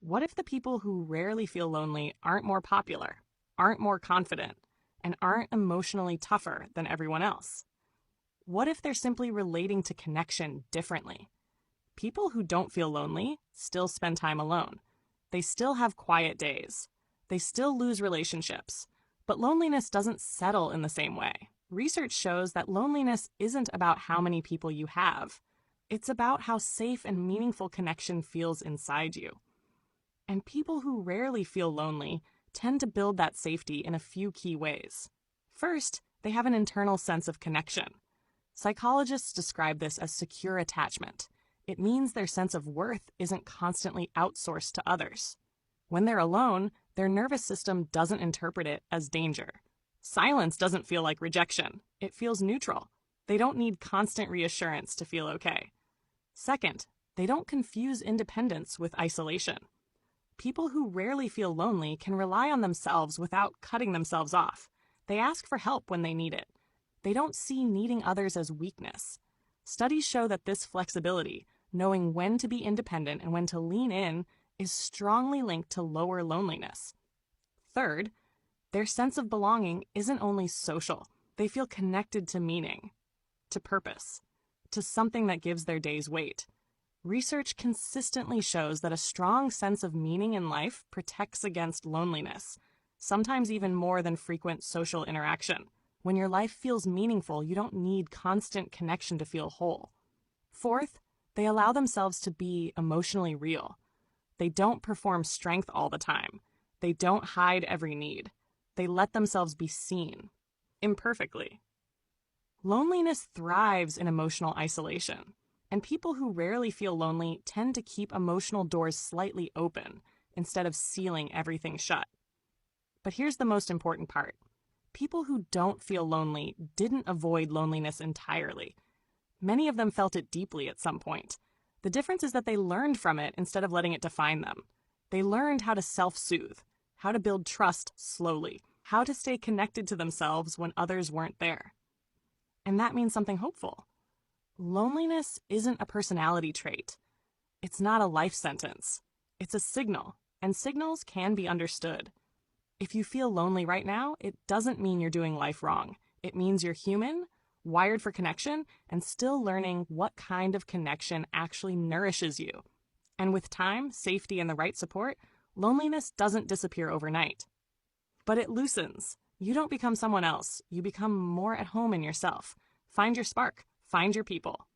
What if the people who rarely feel lonely aren't more popular, aren't more confident, and aren't emotionally tougher than everyone else? What if they're simply relating to connection differently? People who don't feel lonely still spend time alone. They still have quiet days. They still lose relationships. But loneliness doesn't settle in the same way. Research shows that loneliness isn't about how many people you have. It's about how safe and meaningful connection feels inside you. And people who rarely feel lonely tend to build that safety in a few key ways. First, they have an internal sense of connection. Psychologists describe this as secure attachment. It means their sense of worth isn't constantly outsourced to others. When they're alone, their nervous system doesn't interpret it as danger. Silence doesn't feel like rejection. It feels neutral. They don't need constant reassurance to feel okay. Second, they don't confuse independence with isolation. People who rarely feel lonely can rely on themselves without cutting themselves off. They ask for help when they need it. They don't see needing others as weakness. Studies show that this flexibility, knowing when to be independent and when to lean in, is strongly linked to lower loneliness. Third, their sense of belonging isn't only social. They feel connected to meaning, to purpose, to something that gives their days weight. Research consistently shows that a strong sense of meaning in life protects against loneliness, sometimes even more than frequent social interaction. When your life feels meaningful, you don't need constant connection to feel whole. Fourth, they allow themselves to be emotionally real. They don't perform strength all the time. They don't hide every need. They let themselves be seen, imperfectly. Loneliness thrives in emotional isolation, and people who rarely feel lonely tend to keep emotional doors slightly open instead of sealing everything shut. But here's the most important part. People who don't feel lonely didn't avoid loneliness entirely. Many of them felt it deeply at some point. The difference is that they learned from it instead of letting it define them. They learned how to self-soothe, how to build trust slowly, how to stay connected to themselves when others weren't there. And that means something hopeful. Loneliness isn't a personality trait. It's not a life sentence. It's a signal, and signals can be understood. If you feel lonely right now, it doesn't mean you're doing life wrong. It means you're human, wired for connection, and still learning what kind of connection actually nourishes you. And with time, safety, and the right support, loneliness doesn't disappear overnight. But it loosens. You don't become someone else. You become more at home in yourself. Find your spark. Find your people.